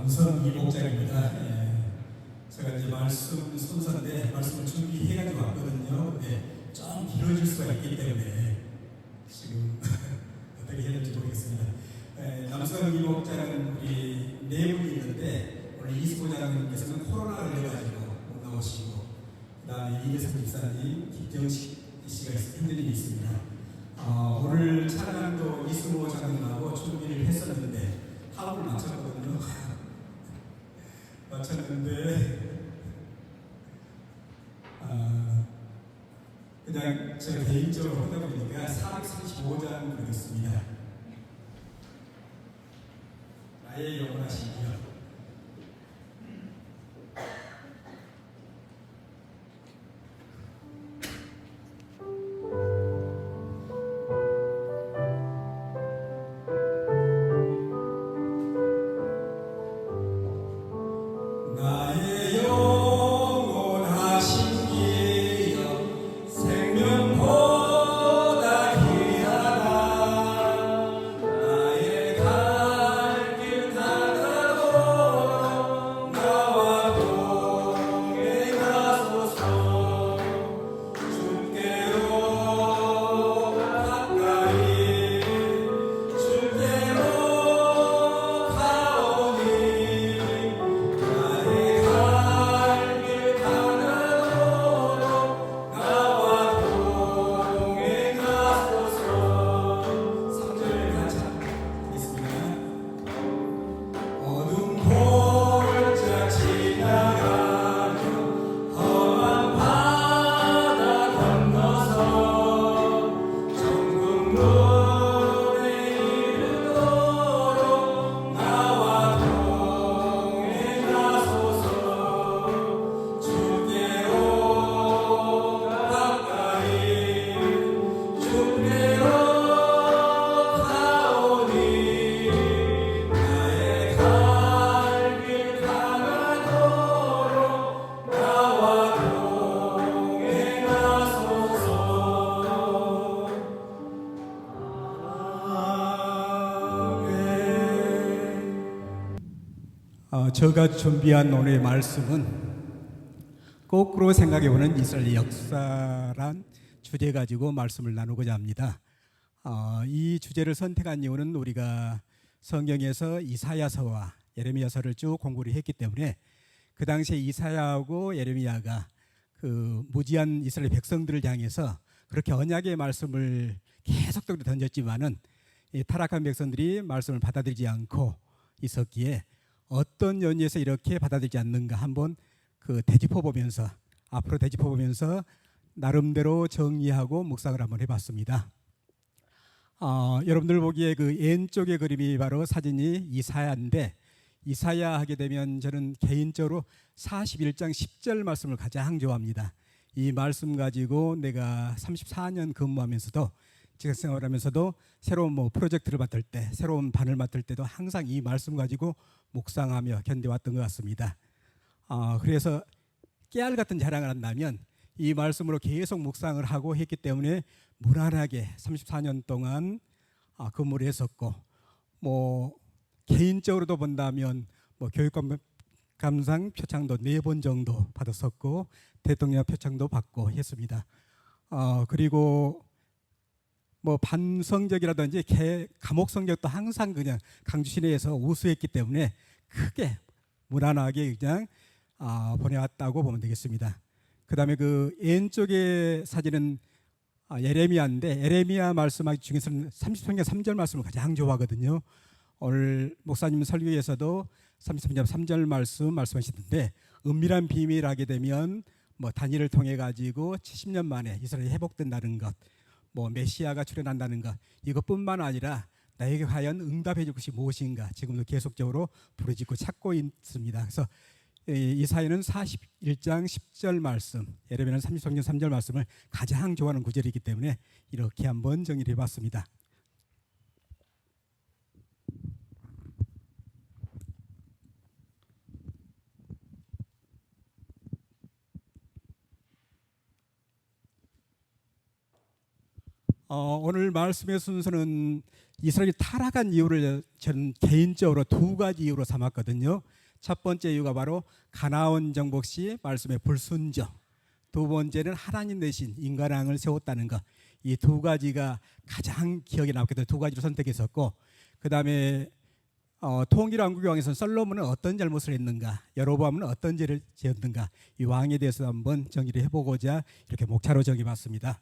남성 이목장입니다. 제가 이제 말씀 순서인데 말씀을 준비해가지고 왔거든요. 근데 좀 길어질 수가 있기 때문에 지금 어떻게 해야 될지 모르겠습니다. 남성 이목장은 우리 네 분이 있는데 오늘 이수부장님께서는 코로나 걸려가지고 못 나오시고, 그다음에 이대성 집사님, 김정식 씨가 힘든 일이 있습니다. 오늘 찬양도 이수모 장님하고 준비를 했었는데 합을 맞췄거든요. 맞췄는데 그냥 제가 개인적으로 하다 보니까 435장 부르겠습니다. 나의 영원하신 기억. 제가 준비한 오늘의 말씀은 거꾸로 생각해보는 이스라엘 역사란 주제 가지고 말씀을 나누고자 합니다. 이 주제를 선택한 이유는 우리가 성경에서 이사야서와 예레미야서를 쭉 공부를 했기 때문에 그 당시에 이사야하고 예레미야가 그 무지한 이스라엘 백성들을 향해서 그렇게 언약의 말씀을 계속적으로 던졌지만은 이 타락한 백성들이 말씀을 받아들이지 않고 있었기에 어떤 연유에서 이렇게 받아들이지 않는가 한번 그 되짚어보면서 앞으로 되짚어보면서 나름대로 정리하고 묵상을 한번 해봤습니다. 여러분들 보기에 그 왼쪽의 그림이 바로 사진이 이사야인데, 이사야 하게 되면 저는 개인적으로 41장 10절 말씀을 가장 좋아합니다. 이 말씀 가지고 내가 34년 근무하면서도 직업생활하면서도 새로운 프로젝트를 맡을 때, 새로운 반을 맡을 때도 항상 이 말씀 가지고 묵상하며 견뎌왔던 것 같습니다. 그래서 깨알 같은 자랑을 한다면 이 말씀으로 계속 묵상을 하고 했기 때문에 무난하게 34년 동안 근무를 했었고, 개인적으로도 본다면 교육감상 표창도 4번 정도 받았었고 대통령 표창도 받고 했습니다. 그리고 반성적이라든지 감옥 성적도 항상 그냥 강주 시내에서 우수했기 때문에 크게 무난하게 그냥 보내왔다고 보면 되겠습니다. 그 다음에 그 왼쪽의 사진은 예레미야인데, 예레미야 말씀 중에서는 30편경 3절 말씀을 가장 좋아하거든요. 오늘 목사님 설교에서도 33절 3절 말씀하시던데, 은밀한 비밀 하게 되면 다니엘을 통해 가지고 70년 만에 이스라엘이 회복된다는 것, 메시아가 출현한다는 것, 이것뿐만 아니라 나에게 과연 응답해 줄 것이 무엇인가 지금도 계속적으로 부르짖고 찾고 있습니다. 그래서 이사야는 41장 10절 말씀, 예레미야는 30편 3절 말씀을 가장 좋아하는 구절이기 때문에 이렇게 한번 정리를 해봤습니다. 오늘 말씀의 순서는 이스라엘이 타락한 이유를 저는 개인적으로 두 가지 이유로 삼았거든요. 첫 번째 이유가 바로 가나안 정복 시 말씀의 불순종, 두 번째는 하나님 대신 인간왕을 세웠다는 것. 이 두 가지가 가장 기억에 남게 된 두 가지로 선택했었고, 그 다음에 통일왕국의 왕에서는 솔로몬은 어떤 잘못을 했는가, 여로보암은 어떤 죄를 지었는가, 이 왕에 대해서 한번 정의를 해보고자 이렇게 목차로 정해봤습니다.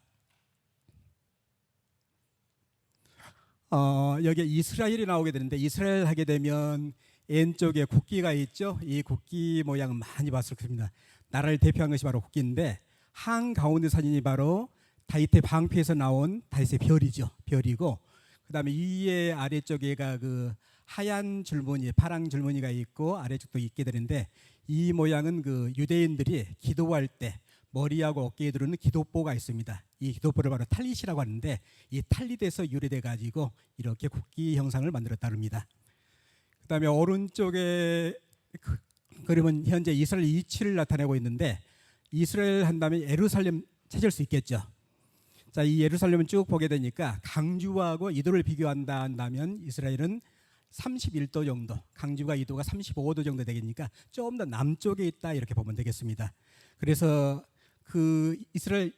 여기 이스라엘이 나오게 되는데, 이스라엘 하게 되면 왼쪽에 국기가 있죠. 이 국기 모양은 많이 봤을 겁니다. 나라를 대표한 것이 바로 국기인데, 한가운데 사진이 바로 다윗의 방패에서 나온 다윗의 별이죠. 별이고, 그 다음에 위에 아래쪽에가 그 하얀 줄무늬, 파랑 줄무늬가 있고 아래쪽도 있게 되는데, 이 모양은 그 유대인들이 기도할 때 머리하고 어깨에 두르는 기도보가 있습니다. 이 기도보를 바로 탈릿이라고 하는데, 이 탈릿에서 유래돼 가지고 이렇게 국기 형상을 만들었다고 합니다. 그 다음에 오른쪽에 그림은 현재 이스라엘 위치를 나타내고 있는데, 이스라엘 한다면 예루살렘 찾을 수 있겠죠. 자, 이 예루살렘을 쭉 보게 되니까 강주하고 이도를 비교한다 한다면 이스라엘은 31도 정도, 강주가 이도가 35도 정도 되겠으니까 좀 더 남쪽에 있다 이렇게 보면 되겠습니다. 그래서 그 이스라엘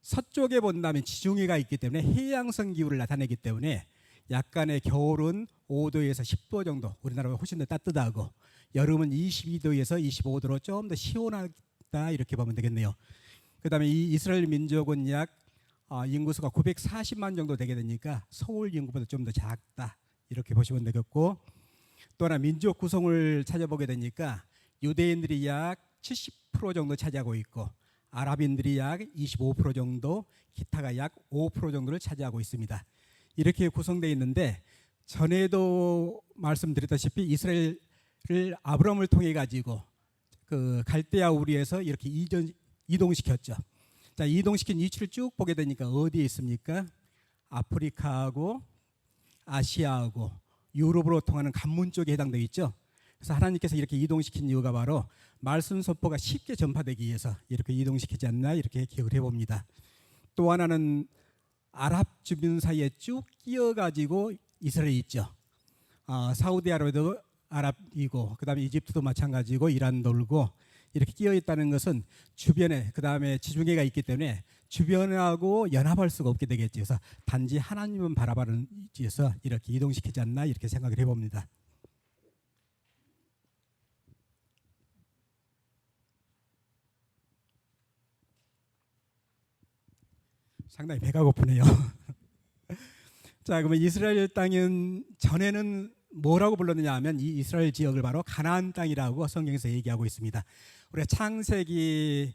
서쪽에 본다면 지중해가 있기 때문에 해양성 기후를 나타내기 때문에 약간의 겨울은 5도에서 10도 정도, 우리나라보다 훨씬 더 따뜻하고 여름은 22도에서 25도로 좀 더 시원하다 이렇게 보면 되겠네요. 그 다음에 이 이스라엘 민족은 약 인구수가 940만 정도 되게 되니까 서울 인구보다 좀 더 작다 이렇게 보시면 되겠고, 또 하나 민족 구성을 찾아보게 되니까 유대인들이 약 70% 정도 차지하고 있고, 아랍인들이 약 25% 정도, 기타가 약 5% 정도를 차지하고 있습니다. 이렇게 구성되어 있는데, 전에도 말씀드렸다시피 이스라엘을 아브라함을 통해 가지고 그 갈대아 우리에서 이렇게 이동시켰죠. 자, 이동시킨 위치를 쭉 보게 되니까 어디에 있습니까? 아프리카하고 아시아하고 유럽으로 통하는 관문 쪽에 해당되어 있죠. 그래서 하나님께서 이렇게 이동시킨 이유가 바로 말씀 선포가 쉽게 전파되기 위해서 이렇게 이동시키지 않나 이렇게 기억을 해봅니다. 또 하나는 아랍 주변 사이에 쭉 끼어가지고 이스라엘이 있죠. 사우디아라비아도 아랍이고, 그 다음에 이집트도 마찬가지고, 이란 돌고 이렇게 끼어 있다는 것은 주변에, 그 다음에 지중해가 있기 때문에 주변하고 연합할 수가 없게 되겠죠. 그래서 단지 하나님만 바라보는 위치에서 이렇게 이동시키지 않나 이렇게 생각을 해봅니다. 상당히 배가 고프네요. 자, 그러면 이스라엘 땅은 전에는 뭐라고 불렀느냐 하면 이 이스라엘 지역을 바로 가나안 땅이라고 성경에서 얘기하고 있습니다. 우리가 창세기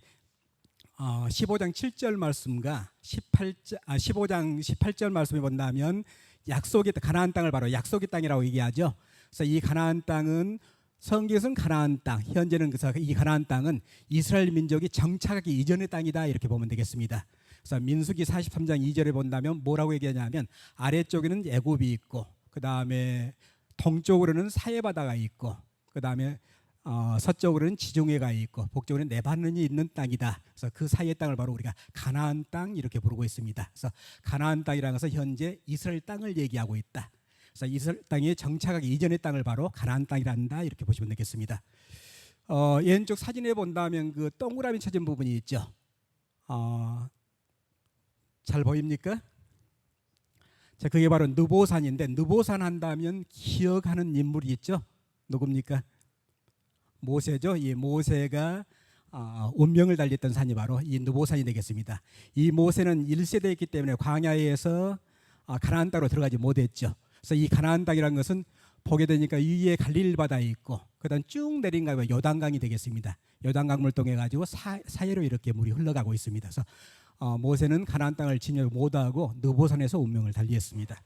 15장 7절 말씀과 15장 18절 말씀에 본다면 약속의 가나안 땅을 바로 약속의 땅이라고 얘기하죠. 그래서 이 가나안 땅은 성경에서는 가나안 땅, 현재는 그래서 이 가나안 땅은 이스라엘 민족이 정착하기 이전의 땅이다 이렇게 보면 되겠습니다. 그래서 민수기 43장 2절에 본다면 뭐라고 얘기하냐면 아래쪽에는 애굽이 있고, 그 다음에 동쪽으로는 사해바다가 있고, 그 다음에 서쪽으로는 지중해가 있고, 북쪽으로는 레바논이 있는 땅이다. 그래서 그 사이의 땅을 바로 우리가 가나안 땅 이렇게 부르고 있습니다. 그래서 가나안 땅이라는 것은 현재 이스라엘 땅을 얘기하고 있다. 그래서 이스라엘 땅에 정착하기 이전의 땅을 바로 가나안 땅이란다 이렇게 보시면 되겠습니다. 왼쪽 사진에 본다면 그 동그라미 쳐진 부분이 있죠. 잘 보입니까? 자, 그게 바로 느보산인데, 느보산 한다면 기억하는 인물이 있죠. 누굽니까? 모세죠. 이 모세가 운명을 달렸던 산이 바로 이 느보산이 되겠습니다. 이 모세는 1세대였기 때문에 광야에서 가나안 땅으로 들어가지 못했죠. 그래서 이 가나안 땅이라는 것은 보게 되니까 위에 갈릴리 바다에 있고, 그다음 쭉 내린 가면 요단강이 되겠습니다. 요단강을 통해 가지고 사해로 이렇게 물이 흘러가고 있습니다. 그래서 모세는 가나안 땅을 진입 못하고 느보산에서 운명을 달리했습니다.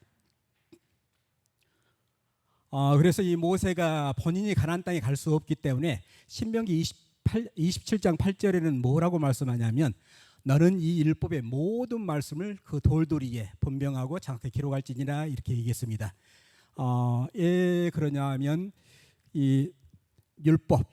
그래서 이 모세가 본인이 가나안 땅에 갈 수 없기 때문에 신명기 27장 8절에는 뭐라고 말씀하냐면, 너는 이 율법의 모든 말씀을 그 돌돌이에 분명하고 정확히 기록할지니라 이렇게 얘기했습니다. 왜 그러냐면 이 율법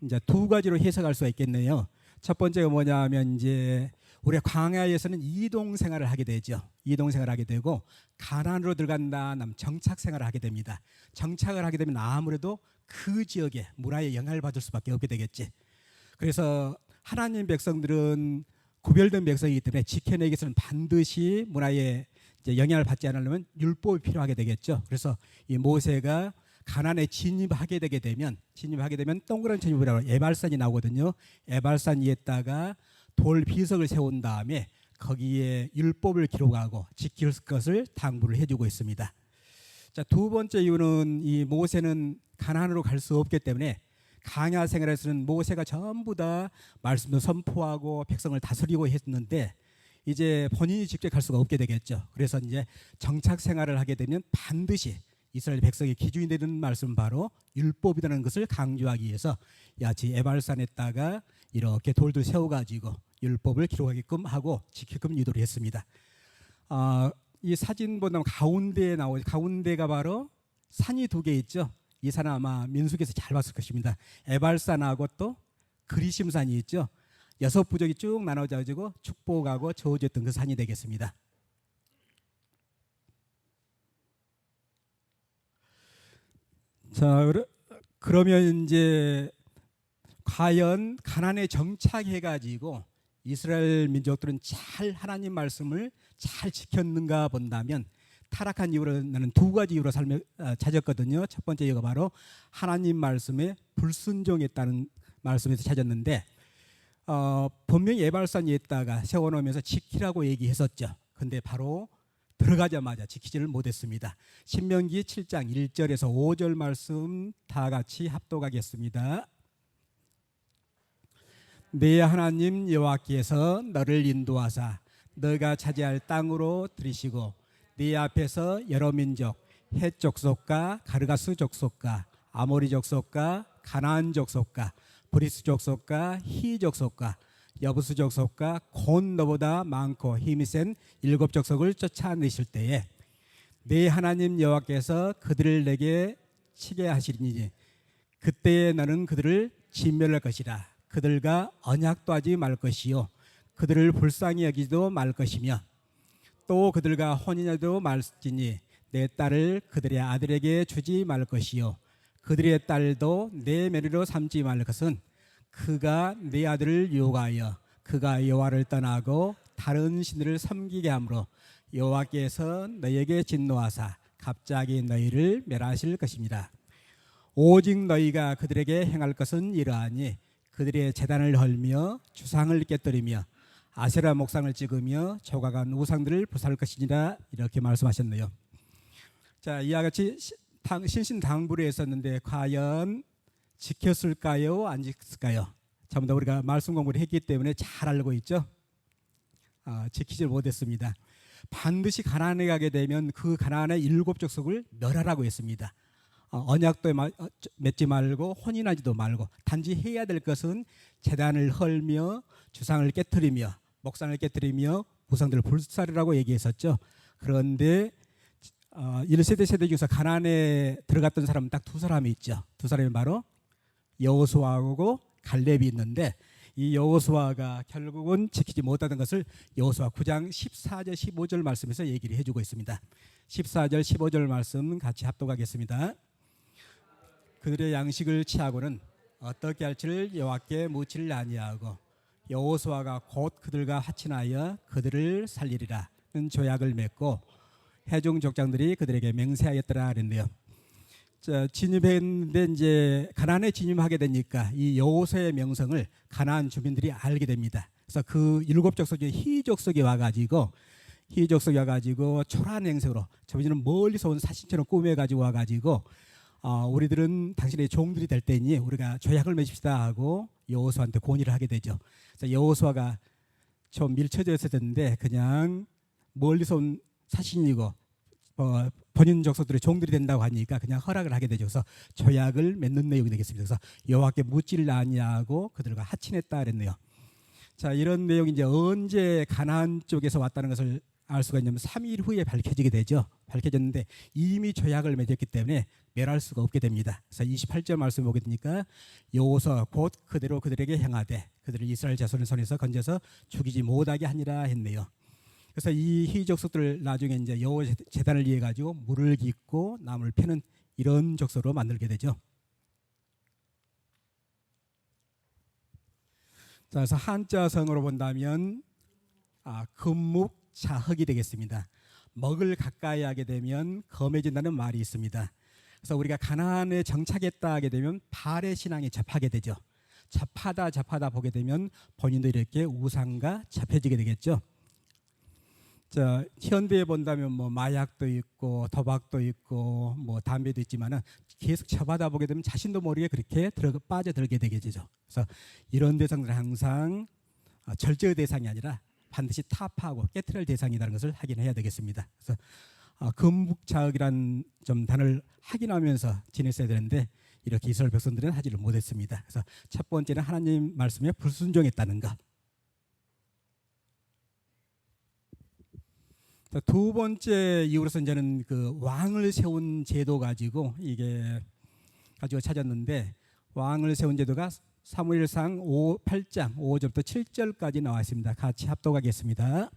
이제 두 가지로 해석할 수가 있겠네요. 첫 번째가 뭐냐면 이제 우리가 광야에서는 이동 생활을 하게 되죠. 이동 생활을 하게 되고 가나안으로 들어간다 하면 정착 생활을 하게 됩니다. 정착을 하게 되면 아무래도 그 지역의 문화에 영향을 받을 수밖에 없게 되겠지. 그래서 하나님 백성들은 구별된 백성이기 때문에 지켜내기 위해서는 반드시 문화에 이제 영향을 받지 않으려면 율법이 필요하게 되겠죠. 그래서 이 모세가 가나안에 진입하게 되면 동그란 천이라고 에발산이 나오거든요. 에발산 위에다가 돌 비석을 세운 다음에 거기에 율법을 기록하고 지킬 것을 당부를 해주고 있습니다. 자, 두 번째 이유는 이 모세는 가나안으로 갈 수 없기 때문에 광야 생활에서는 모세가 전부 다 말씀을 선포하고 백성을 다스리고 했는데 이제 본인이 직접 갈 수가 없게 되겠죠. 그래서 이제 정착 생활을 하게 되면 반드시 이스라엘 백성의 기준이 되는 말씀 바로 율법이라는 것을 강조하기 위해서 야지 에발산에다가 이렇게 돌들 세워가지고 율법을 기록하게끔 하고 지키게끔 유도를 했습니다. 이 사진 보면 가운데가 바로 산이 두 개 있죠. 이 산은 아마 민수기에서 잘 봤을 것입니다. 에발산하고 또 그리심산이 있죠. 6부족이 쭉 나눠져 가지고 축복하고 저어줬던 그 산이 되겠습니다. 자, 그러면 이제 과연 가나안에 정착해 가지고 이스라엘 민족들은 잘 하나님 말씀을 잘 지켰는가 본다면 타락한 이유로 나는 두 가지 이유로 찾았거든요. 첫 번째 이유가 바로 하나님 말씀에 불순종했다는 말씀에서 찾았는데 분명히 에발산 위에다가 세워놓으면서 지키라고 얘기했었죠. 근데 바로 들어가자마자 지키지를 못했습니다. 신명기 7장 1절에서 5절 말씀 다 같이 합독하겠습니다. 네 하나님 여호와께서 너를 인도하사 너가 차지할 땅으로 들이시고 네 앞에서 여러 민족 헷 족속과 가르가스 족속과 아모리 족속과 가나안 족속과 브리스 족속과 히 족속과 여부스 족속과 곧 너보다 많고 힘이 센 7 족속을 쫓아내실 때에 네 하나님 여호와께서 그들을 내게 치게 하시리니 그때에 너는 그들을 진멸할 것이라. 그들과 언약도 하지 말 것이요 그들을 불쌍히 여기지도 말 것이며 또 그들과 혼인하지도 말지니 내 딸을 그들의 아들에게 주지 말 것이요 그들의 딸도 내 며느리로 삼지 말 것은 그가 네 아들을 유혹하여 그가 여호와를 떠나고 다른 신들을 섬기게 하므로 여호와께서 너희에게 진노하사 갑자기 너희를 멸하실 것입니다. 오직 너희가 그들에게 행할 것은 이러하니 그들의 제단을 헐며 주상을 깨뜨리며 아세라 목상을 찍으며 조각한 우상들을 부수할 것이니라 이렇게 말씀하셨네요. 자, 이와 같이 신신당부를 했었는데 과연 지켰을까요? 안 지켰을까요? 전부 다 우리가 말씀 공부를 했기 때문에 잘 알고 있죠. 지키지 못했습니다. 반드시 가나안에 가게 되면 그 가나안의 7 족속을 멸하라고 했습니다. 언약도 맺지 말고 혼인하지도 말고 단지 해야 될 것은 제단을 헐며 주상을 깨뜨리며 목상을 깨뜨리며 우상들을 불살이라고 얘기했었죠. 그런데 1세대 세대 중에서 가나안에 들어갔던 사람은 딱 2사람이 있죠. 2사람이 바로 여호수아하고 갈렙이 있는데 이 여호수아가 결국은 지키지 못하던 것을 여호수아 9장 14절 15절 말씀에서 얘기를 해주고 있습니다. 14절 15절 말씀 같이 합독하겠습니다. 그들의 양식을 취하고는 어떻게 할지를 여호와께 묻지를 아니하고 여호수아가 곧 그들과 하친하여 그들을 살리리라는 조약을 맺고 해중 족장들이 그들에게 맹세하였더라 그랬네요. 자, 진입했는데 이제 가나안에 진입하게 되니까 이 여호수아의 명성을 가나안 주민들이 알게 됩니다. 그래서 그 7 족속 중에 히 족속이 와가지고 초라한 행색으로 저희는 멀리서 온 사신처럼 꾸며가지고 와가지고 우리들은 당신의 종들이 될 때니 우리가 조약을 맺읍시다 하고 여호수아한테 권유를 하게 되죠. 그래서 여호수아가 좀 밀쳐져 있었는데 그냥 멀리서 온 사신이고 본인 족속들의 종들이 된다고 하니까 그냥 허락을 하게 되죠. 그래서 조약을 맺는 내용이 되겠습니다. 그래서 여호와께 묻지를 아니하고 그들과 하친했다 그랬네요. 자, 이런 내용이 이제 언제 가나안 쪽에서 왔다는 것을 알 수가 있냐면 3일 후에 밝혀지게 되죠. 밝혀졌는데 이미 조약을 맺었기 때문에 멸할 수가 없게 됩니다. 그래서 28절 말씀 보게 되니까 여호수아가 곧 그대로 그들에게 행하되 그들을 이스라엘 자손의 손에서 건져서 죽이지 못하게 하니라 했네요. 그래서 이 희족속들을 나중에 이제 여호와 제단을 위해 가지고 물을 깃고 나무를 패는 이런 족속으로 만들게 되죠. 자, 그래서 한자성어로 본다면 금묵자흑이 되겠습니다. 먹을 가까이 하게 되면 검해진다는 말이 있습니다. 그래서 우리가 가나안에 정착했다 하게 되면 바알의 신앙에 접하게 되죠. 접하다 보게 되면 본인도 이렇게 우상과 접해지게 되겠죠. 자, 현대에 본다면 뭐 마약도 있고 도박도 있고 뭐 담배도 있지만은 계속 접하다 보게 되면 자신도 모르게 그렇게 빠져들게 되겠죠. 그래서 이런 대상들은 항상 절제의 대상이 아니라 반드시 타파하고 깨트릴 대상이라는 것을 확인해야 되겠습니다. 그래서 금묵자흑이라는 좀 단어를 확인하면서 지냈어야 되는데 이렇게 이스라엘 백성들은 하지를 못했습니다. 그래서 첫 번째는 하나님 말씀에 불순종했다는 것. 두 번째 이유로서 이제는 그 왕을 세운 제도 가지고 찾았는데 왕을 세운 제도가 사무엘상 8장 5절부터 7절까지 나와 있습니다. 같이 합독하겠습니다.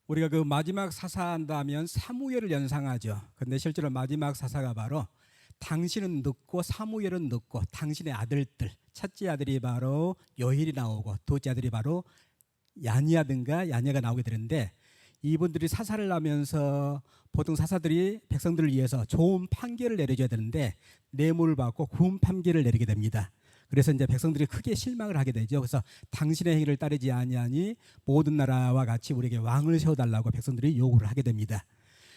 우리가 그 마지막 사사한다면 사무엘을 연상하죠. 근데 실제로 마지막 사사가 바로 당신은 늦고 사무엘은 늦고 당신의 아들들, 첫째 아들이 바로 요엘이 나오고 둘째 아들이 바로 야냐가 나오게 되는데 이분들이 사사를 하면서 보통 사사들이 백성들을 위해서 좋은 판결을 내려줘야 되는데 뇌물을 받고 구운 판결을 내리게 됩니다. 그래서 이제 백성들이 크게 실망을 하게 되죠. 그래서 당신의 행위를 따르지 아니하니 모든 나라와 같이 우리에게 왕을 세워달라고 백성들이 요구를 하게 됩니다.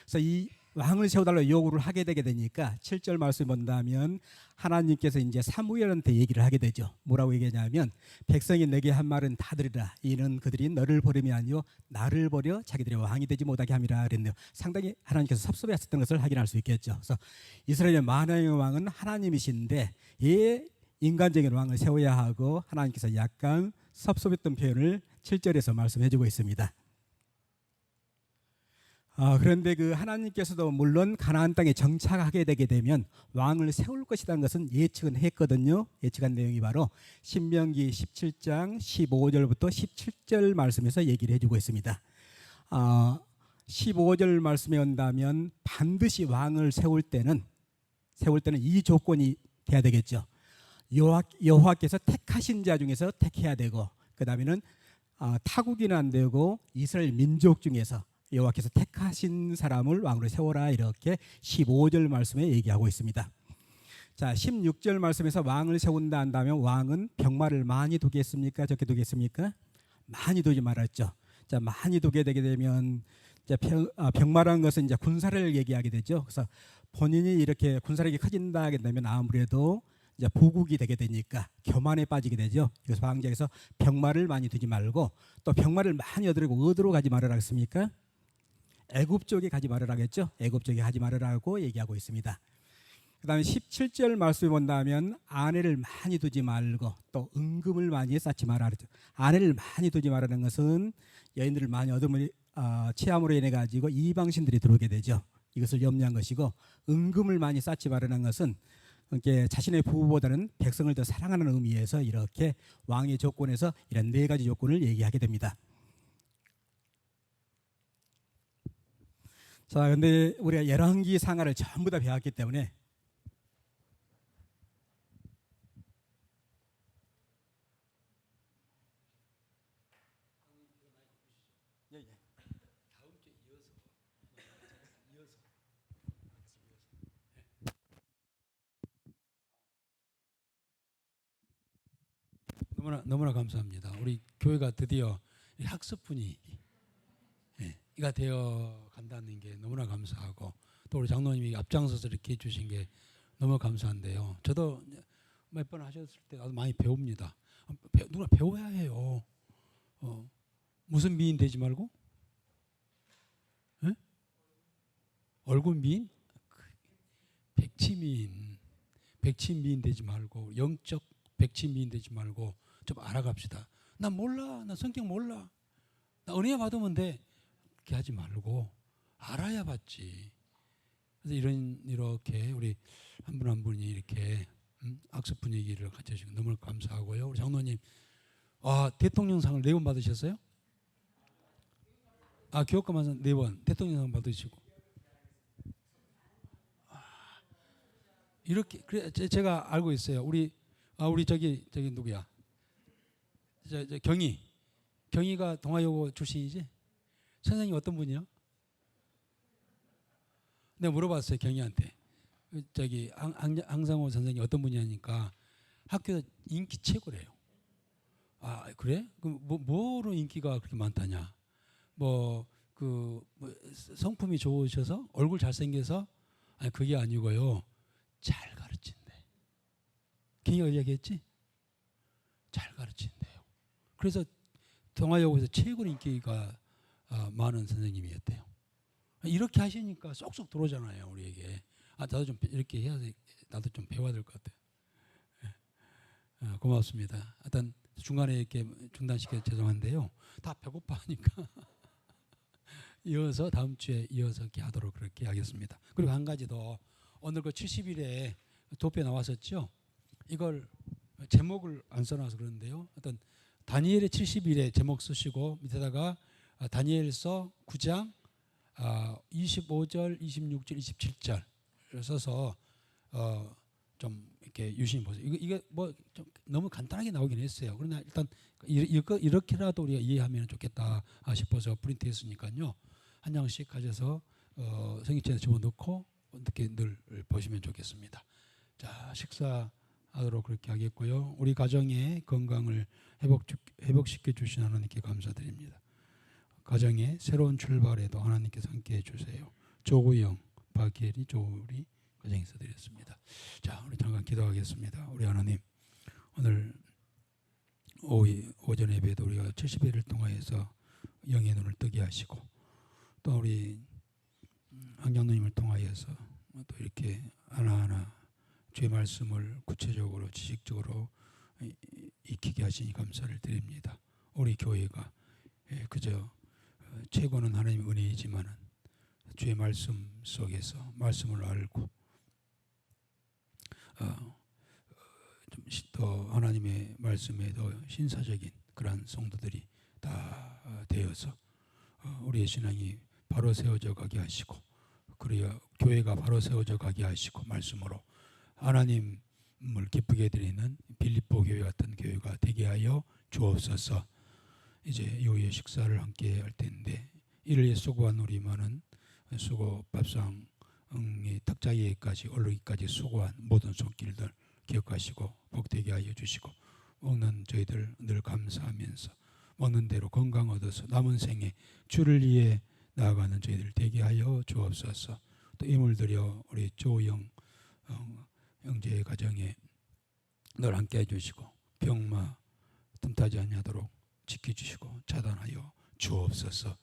그래서 이 왕을 세워달라고 요구를 하게 되게 되니까 7절 말씀 본다면 하나님께서 이제 사무엘한테 얘기를 하게 되죠. 뭐라고 얘기하냐면 백성이 내게 한 말은 다 들으라. 이는 그들이 너를 버림이 아니요 나를 버려 자기들의 왕이 되지 못하게 함이라 그랬네요. 상당히 하나님께서 섭섭해하셨던 것을 확인할 수 있겠죠. 그래서 이스라엘의 만왕의 왕은 하나님이신데 인간적인 왕을 세워야 하고 하나님께서 약간 섭섭했던 표현을 7절에서 말씀해 주고 있습니다. 그런데 그 하나님께서도 물론 가나안 땅에 정착하게 되게 되면 왕을 세울 것이라는 것은 예측은 했거든요. 예측한 내용이 바로 신명기 17장 15절부터 17절 말씀에서 얘기를 해주고 있습니다. 15절 말씀에 온다면 반드시 왕을 세울 때는 이 조건이 돼야 되겠죠. 여호와께서 택하신 자 중에서 택해야 되고 그 다음에는 타국이는 안 되고 이스라엘 민족 중에서 여호와께서 택하신 사람을 왕으로 세워라 이렇게 15절 말씀에 얘기하고 있습니다. 자, 16절 말씀에서 왕을 세운다 한다면 왕은 병마를 많이 두겠습니까? 적게 두겠습니까? 많이 두지 말았죠. 자, 많이 두게 되게 되면 이제 병마라는 것은 이제 군사를 얘기하게 되죠. 그래서 본인이 이렇게 군사력이 커진다 하게 되면 아무래도 이제 부국이 되게 되니까 교만에 빠지게 되죠. 그래서 방장에서 병마를 많이 두지 말고 또 병마를 많이 얻으려고 어디로 가지 말으라 했습니까? 애굽 쪽에 가지 말으라겠죠. 애굽 쪽에 가지 말으라고 얘기하고 있습니다. 그다음에 17절 말씀을 본다면 아내를 많이 두지 말고 또 은금을 많이 쌓지 말라 그랬죠. 아내를 많이 두지 말라는 것은 여인들을 많이 얻음을 취함으로 인해 가지고 이방신들이 들어오게 되죠. 이것을 염려한 것이고 은금을 많이 쌓지 말라는 것은 그러니까 자신의 부부보다는 백성을 더 사랑하는 의미에서 이렇게 왕의 조건에서 이런 네 가지 조건을 얘기하게 됩니다. 자, 근데 우리가 열왕기 상하를 전부 다 배웠기 때문에 너무나 감사합니다. 우리 교회가 드디어 학습분이 이가 되어 간다는 게 너무나 감사하고 또 우리 장로님이 앞장서서 이렇게 해주신 게 너무 감사한데요. 저도 몇 번 하셨을 때 아주 많이 배웁니다. 누가 배워야 해요. 무슨 미인 되지 말고? 에? 얼굴 미인, 백치미인, 백치미인 되지 말고 영적 백치미인 되지 말고 좀 알아갑시다. 나 몰라, 나 성경 몰라, 나 은혜 받으면 돼. 그렇게 하지 말고 알아야 받지. 그래서 이렇게 우리 한 분 한 분이 이렇게 악습 분위기를 가져주시고 너무 감사하고요. 우리 장로님, 대통령상을 4번 받으셨어요? 교육감만 4번 대통령상 받으시고. 이렇게 그래 제가 알고 있어요. 우리 저기 누구야? 저 경희가 동아여고 출신이지? 선생님 어떤 분이요? 내가 물어봤어요 경희한테. 저기 항상호 선생님 어떤 분이냐니까 학교 인기 최고래요. 그래? 그럼 뭐로 인기가 그렇게 많다냐? 뭐 성품이 좋으셔서 얼굴 잘생겨서? 아니 그게 아니고요. 잘 가르친대. 경희가 이야기했지? 잘 가르친대요. 그래서 동아여고에서 최고 인기가 많은 선생님이었대요. 이렇게 하시니까 쏙쏙 들어오잖아요 우리에게. 나도 좀 이렇게 해야 돼. 나도 좀 배워야 될 것 같아요. 고맙습니다. 하여튼 중간에 이렇게 중단시켜 죄송한데요. 다 배고파하니까 이어서 다음 주에 이어서 이렇게 하도록 그렇게 하겠습니다. 그리고 한 가지 더. 오늘 그 70일에 도표에 나왔었죠. 이걸 제목을 안 써놔서 그러는데요. 어떤 다니엘의 70일에 제목 쓰시고 밑에다가 다니엘서 9장 25절, 26절, 27절 써서 좀 이렇게 유심히 보세요. 이게 뭐 좀 너무 간단하게 나오긴 했어요. 그러나 일단 이렇게라도 우리가 이해하면 좋겠다 싶어서 프린트했으니까요. 한 장씩 가져서 성경책에 집어넣고 이렇게 늘 보시면 좋겠습니다. 자, 식사하도록 그렇게 하겠고요. 우리 가정의 건강을 회복시켜 주신 하나님께 감사드립니다. 가정의 새로운 출발에도 하나님께서 함께해 주세요. 조구영, 박예리, 조우리 가정에서 드렸습니다. 자, 우리 잠깐 기도하겠습니다. 우리 하나님, 오늘 오전 예배도 우리가 70일을 통하여서 영의 눈을 뜨게 하시고 또 우리 황장로님을 통하여서 또 이렇게 하나하나 주의 말씀을 구체적으로 지식적으로 익히게 하시니 감사를 드립니다. 우리 교회가 그저 최고는 하나님의 은혜이지만은 주의 말씀 속에서 말씀을 알고 좀 더 하나님의 말씀에 더 신사적인 그러한 성도들이 다 되어서 우리의 신앙이 바로 세워져 가게 하시고 그리고 교회가 바로 세워져 가게 하시고 말씀으로 하나님을 기쁘게 드리는 빌립보 교회 같은 교회가 되게 하여 주옵소서. 이제 이후에 식사를 함께 할 텐데 이를 위해 수고한 우리 많은 수고 밥상의 탁자위에까지 올르기까지 수고한 모든 손길들 기억하시고 복되게 하여 주시고 먹는 저희들 늘 감사하면서 먹는 대로 건강 얻어서 남은 생에 주를 위해 나아가는 저희들 되게 하여 주옵소서. 또 힘을 들여 우리 조영 형제의 가정에 늘 함께 해주시고 병마 틈타지 아니하도록 지켜주시고 차단하여 주옵소서.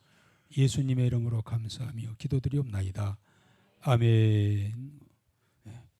예수님의 이름으로 감사하며 기도드리옵나이다. 아멘.